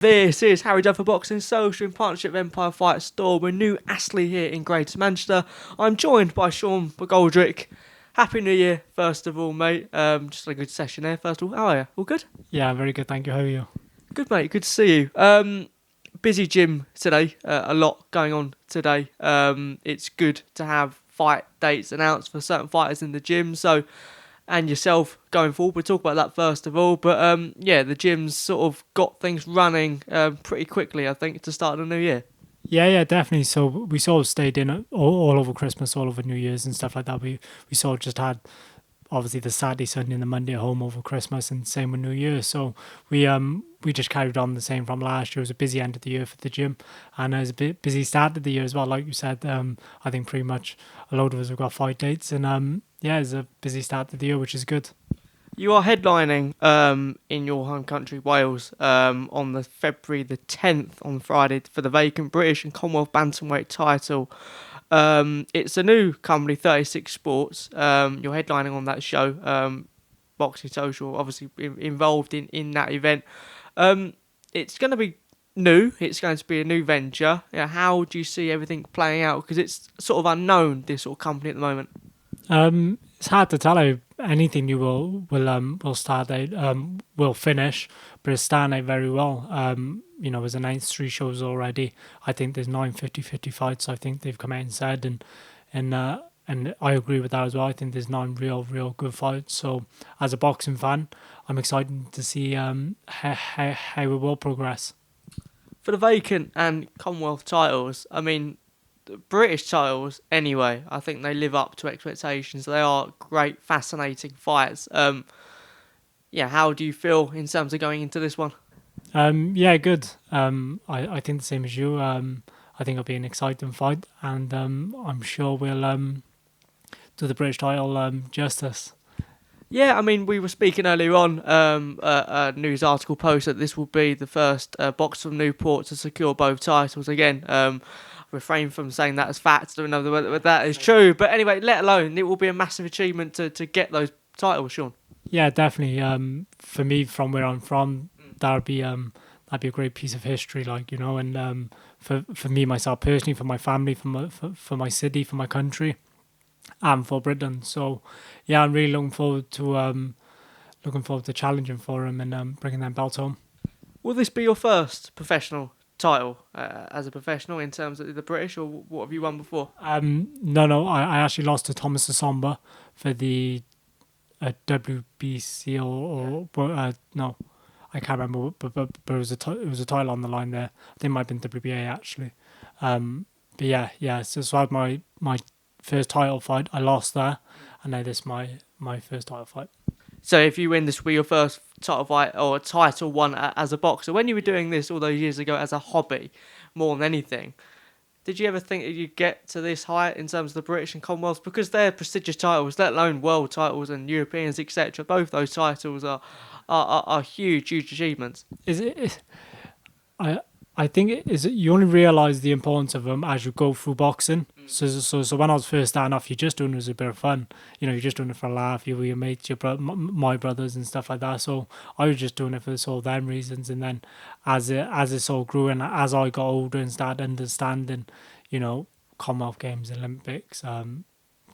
This is Harry Judd for Boxing Social in partnership with Empire Fight Store. We're New Astley here in Greater Manchester. I'm joined by Sean McGoldrick. Happy New Year, first of all, mate. Just a good session there, first of all. How are you? All good? Yeah, very good, thank you. How are you? Good, mate. Good to see you. Busy gym today. A lot going on today. It's good to have fight dates announced for certain fighters in the gym. And yourself going forward. We'll talk about that first of all. But the gym's sort of got things running pretty quickly, I think, to start the new year. Yeah, definitely. So we sort of stayed in all over Christmas, all over New Year's and stuff like that. We sort of just had obviously the Saturday, Sunday, and the Monday at home over Christmas, and same with New Year. So we just carried on the same from last year. It was a busy end of the year for the gym, and it was a bit busy start of the year as well. Like you said, I think pretty much a load of us have got fight dates, and it's a busy start of the year, which is good. You are headlining in your home country, Wales, on the February the 10th on Friday for the vacant British and Commonwealth Bantamweight title. It's a new company, 36 Sports. You're headlining on that show. Boxing Social, obviously involved in that event. It's going to be new. It's going to be a new venture. How do you see everything playing out? Because it's sort of unknown, this sort of company at the moment. It's hard to tell how anything new will start out, will finish, but it's starting out very well. It's announced 3 shows already. I think there's 9 50-50 fights. I think they've come out and said, and I agree with that as well. I think there's 9 real good fights. So as a boxing fan, I'm excited to see how it will progress. For the vacant and Commonwealth titles, I mean, British titles anyway, I think they live up to expectations. They are great, fascinating fights. How do you feel in terms of going into this one? Good. I think the same as you. I think it'll be an exciting fight, and I'm sure we'll do the British title justice. Yeah, I mean, we were speaking earlier on, a news article posted that this will be the first boxer from Newport to secure both titles again. Refrain from saying that as fact. I don't know whether that is true. But anyway, let alone, it will be a massive achievement to get those titles, Sean. Yeah, definitely. For me, from where I'm from, that'd be a great piece of history, and for me, myself personally, for my family, for my city, for my country, and for Britain. So, yeah, I'm really looking forward to challenging for him and bringing them belts home. Will this be your first professional title as a professional in terms of the British, or what have you won before? No, I actually lost to Thomas Asomba for the WBC no, I can't remember, but it was a title on the line there. I think it might have been WBA actually. But yeah. So I had my first title fight. I lost there, and now this is my first title fight. So if you win this, will be your first title fight or title won as a boxer. When you were doing this all those years ago as a hobby, more than anything, did you ever think that you'd get to this height in terms of the British and Commonwealth? Because they're prestigious titles, let alone world titles and Europeans, etc. Both those titles are huge achievements. I think you only realise the importance of them as you go through boxing. So when I was first starting off, you're just doing it as a bit of fun. You're just doing it for a laugh. You with your mates, my brothers and stuff like that. So I was just doing it for all them reasons. And then as it all grew and as I got older and started understanding, Commonwealth Games, Olympics,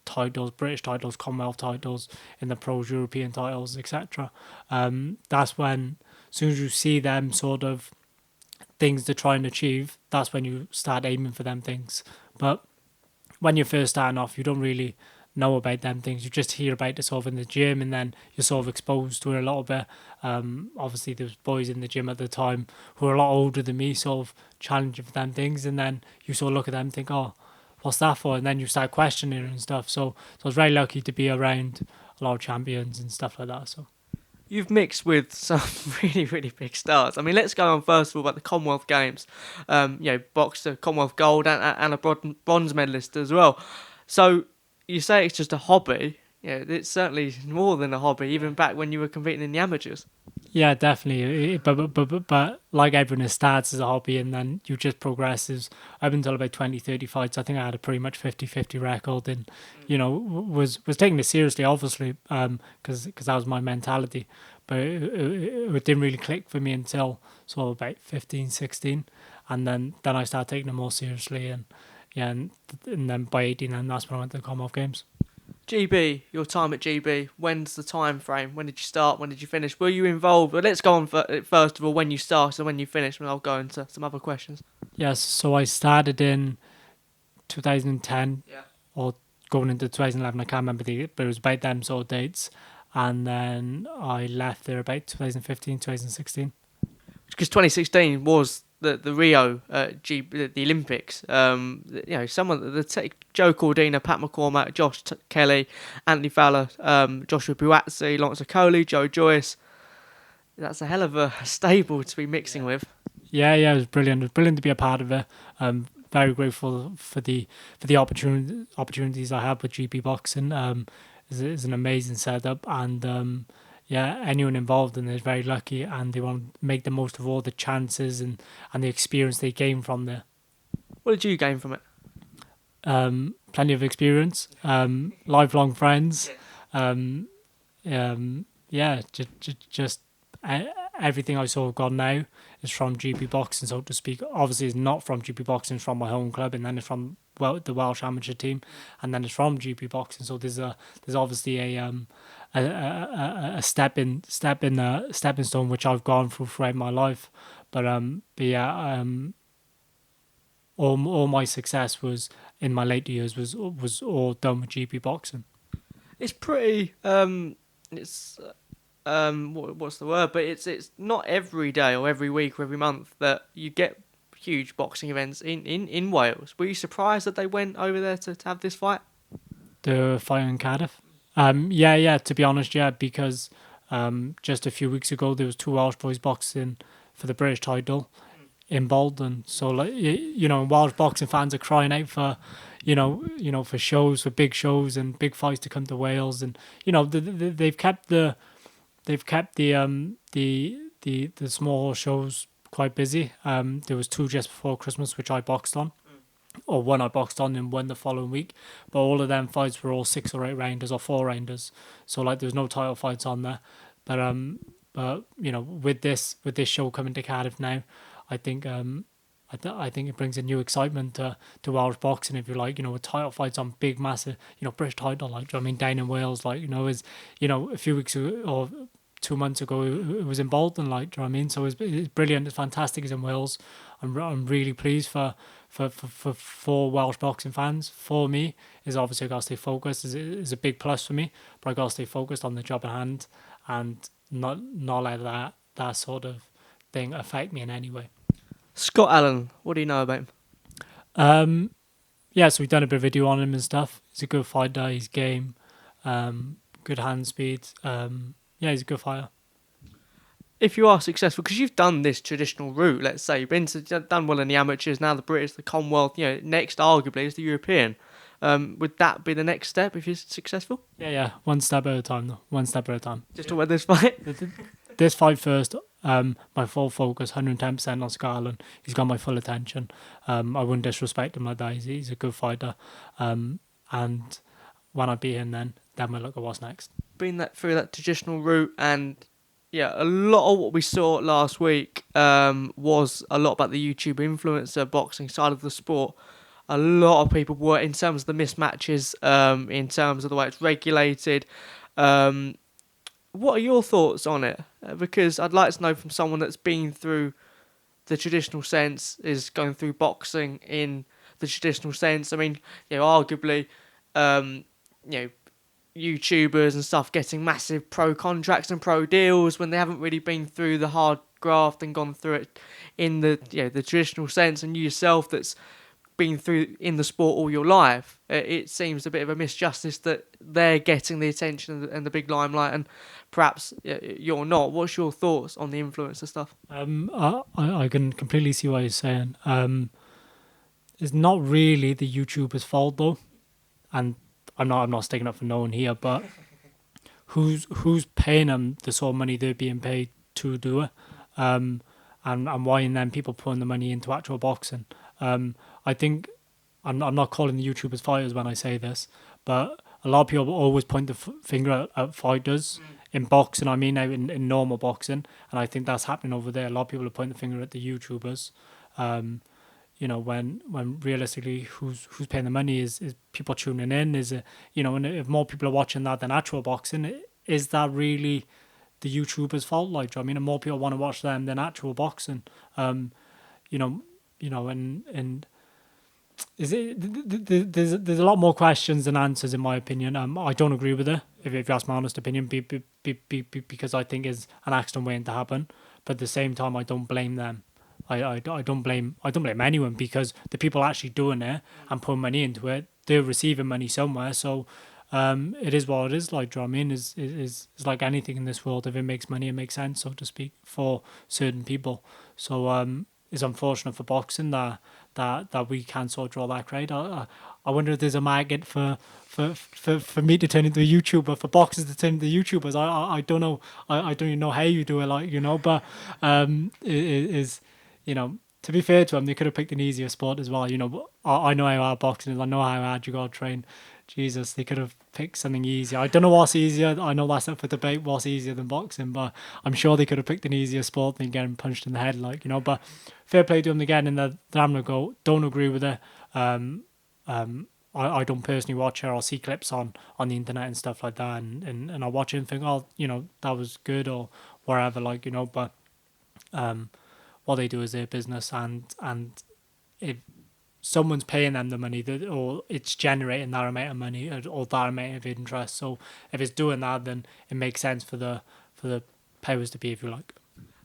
titles, British titles, Commonwealth titles, in the pros, European titles, etc. That's when, as soon as you see them sort of things to try and achieve, that's when you start aiming for them things. But when you're first starting off, you don't really know about them things. You just hear about it sort of in the gym, and then you're sort of exposed to it a little bit. Obviously, there was boys in the gym at the time who were a lot older than me, sort of challenging for them things, and then you sort of look at them and think, oh, what's that for? And then you start questioning it and stuff. So I was very lucky to be around a lot of champions and stuff like that. So. You've mixed with some really big stars. I mean, let's go on first of all about the Commonwealth Games. Boxed a Commonwealth gold and a bronze medalist as well. So you say it's just a hobby. Yeah, it's certainly more than a hobby, even back when you were competing in the amateurs. Yeah, definitely. But like everyone, it starts as a hobby and then you just progresses up until about 20, 30 fights. I think I had a pretty much 50-50 record and, was taking it seriously, obviously, because that was my mentality. but it didn't really click for me until sort of about 15, 16, and then I started taking it more seriously, and yeah, and then by 18, and that's when I went to the Commonwealth Games. GB, your time at GB, when's the time frame? When did you start? When did you finish? Were you involved? Well, let's go on first of all, when you started and when you finished, and I'll go into some other questions. Yes, so I started in 2010, Yeah. or going into 2011, I can't remember but it was about them sort of dates. And then I left there about 2015, 2016. Because 2016 was the Rio the Olympics. Someone Joe Cordina, Pat McCormack, Josh Kelly, Anthony Fowler, Joshua Buatsi, Lawrence Okoli, Joe Joyce. That's a hell of a stable to be mixing with. Yeah, it was brilliant. It was brilliant to be a part of it. Very grateful for the opportunities I had with GP Boxing. It's an amazing setup, and anyone involved in it is very lucky, and they want to make the most of all the chances and the experience they gain from there. What did you gain from it? Plenty of experience, lifelong friends. Just everything I sort of got now is from GP Boxing, so to speak. Obviously, it's not from GP Boxing; it's from my home club, and then it's from the Welsh amateur team, and then it's from GP Boxing. So there's obviously a stepping stone which I've gone through throughout my life. All my success was in my later years was all done with GP Boxing. It's pretty what's the word? But it's not every day or every week or every month that you get huge boxing events in Wales. Were you surprised that they went over there to have this fight? The fight in Cardiff? Yeah, to be honest, yeah, because just a few weeks ago there was two Welsh boys boxing for the British title in Bolton. So Welsh boxing fans are crying out for for shows, for big shows and big fights to come to Wales, and they've kept the small shows quite busy. There was two just before Christmas which I boxed on, or one I boxed on and one the following week, but all of them fights were all 6 or 8 rounders or 4 rounders, so there was no title fights on there. But with this show coming to Cardiff now, I think I think it brings a new excitement to Welsh boxing, if you like. With title fights on big, massive, British title, down in Wales, a few weeks ago or 2 months ago, it was in Bolton, So it's brilliant, it's fantastic, it's in Wales. I'm really pleased for Welsh boxing fans. For me, is obviously I got to stay focused. Is a big plus for me, but I got to stay focused on the job at hand and not let that sort of thing affect me in any way. Scott Allan, what do you know about him? So we've done a bit of video on him and stuff. He's a good fighter. He's game. Good hand speed. He's a good fighter. If you are successful, because you've done this traditional route, let's say you've done well in the amateurs, now the British, the Commonwealth. Next arguably is the European. Would that be the next step if you're successful? Yeah. One step at a time, though. One step at a time. Just talk about this fight. This fight first. My full focus, 110% on Scott Allan. He's got my full attention. I wouldn't disrespect him like that. He's a good fighter. And when I beat him, then we'll look at what's next. Been through that traditional route, and a lot of what we saw last week was a lot about the YouTube influencer boxing side of the sport. A lot of people were, in terms of the mismatches, in terms of the way it's regulated. What are your thoughts on it? Because I'd like to know from someone that's been through the traditional sense, is going through boxing in the traditional sense. I mean, arguably, YouTubers and stuff getting massive pro contracts and pro deals when they haven't really been through the hard graft and gone through it in the the traditional sense. And you yourself, that's been through in the sport all your life, it seems a bit of a misjustice that they're getting the attention and the big limelight, and perhaps you're not. What's your thoughts on the influencer stuff? I can completely see what you're saying. It's not really the YouTuber's fault though, and I'm not sticking up for no one here, but who's paying them the sort of money they're being paid to do it, and why, and then people putting the money into actual boxing. I think I'm not calling the YouTubers fighters when I say this, but a lot of people always point the finger at fighters in boxing, I mean now in normal boxing, and I think that's happening over there. A lot of people are pointing the finger at the YouTubers. You know, when realistically, who's paying the money is people tuning in. Is it, you know, and if more people are watching that than actual boxing, is that really the YouTubers' fault? Like, do you know what I mean, and more people want to watch them than actual boxing. You know, and is it? There's a lot more questions than answers in my opinion. I don't agree with it. If you ask my honest opinion, because I think it's an accident waiting to happen. But at the same time, I don't blame them. I don't blame anyone, because the people actually doing it and putting money into it, they're receiving money somewhere. So it is what it is. Like, do you know what I mean? Is like anything in this world. If it makes money, it makes sense, so to speak, for certain people. So it's unfortunate for boxing that we can't sort of draw that crowd. I wonder if there's a market for me to turn into a YouTuber, for boxers to turn into YouTubers. I don't know. I don't even know how you do it, like, you know. But it is, you know, to be fair to them, they could have picked an easier sport as well. You know, but I know how hard boxing is. I know how hard you got to train. Jesus, they could have picked something easier. I don't know what's easier. I know that's up for debate, what's easier than boxing, but I'm sure they could have picked an easier sport than getting punched in the head, like, you know. But fair play to them again, and they're having to go. Don't agree with it. I don't personally watch it or see clips on the internet and stuff like that, and I watch it and think, oh, you know, that was good or wherever, like, you know. But what they do is their business, and if someone's paying them the money, that, or it's generating that amount of money or that amount of interest. So if it's doing that, then it makes sense for the powers to be, if you like.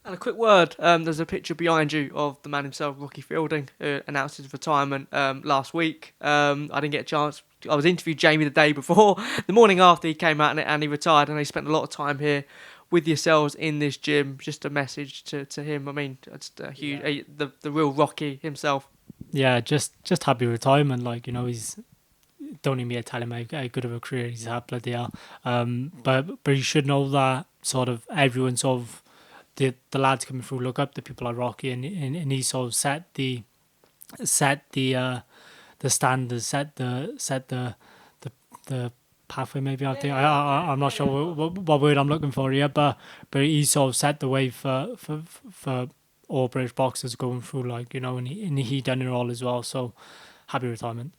And a quick word, there's a picture behind you of the man himself, Rocky Fielding, who announced his retirement last week. I didn't get a chance. I was interviewed Jamie the day before, the morning after he came out, and he retired, and he spent a lot of time here with yourselves in this gym. Just a message to him. I mean, it's a huge, the real Rocky himself. Yeah, just happy retirement. Like, you know, he's, don't need me to tell him how good of a career he's had, bloody hell. But you should know that sort of everyone sort of, the lads coming through look up to people like Rocky, and he sort of set the standards, set the pathway, maybe. I think I'm not sure what word I'm looking for here, but he sort of set the way for all British boxers going through, like, you know, and he done it all as well. So happy retirement.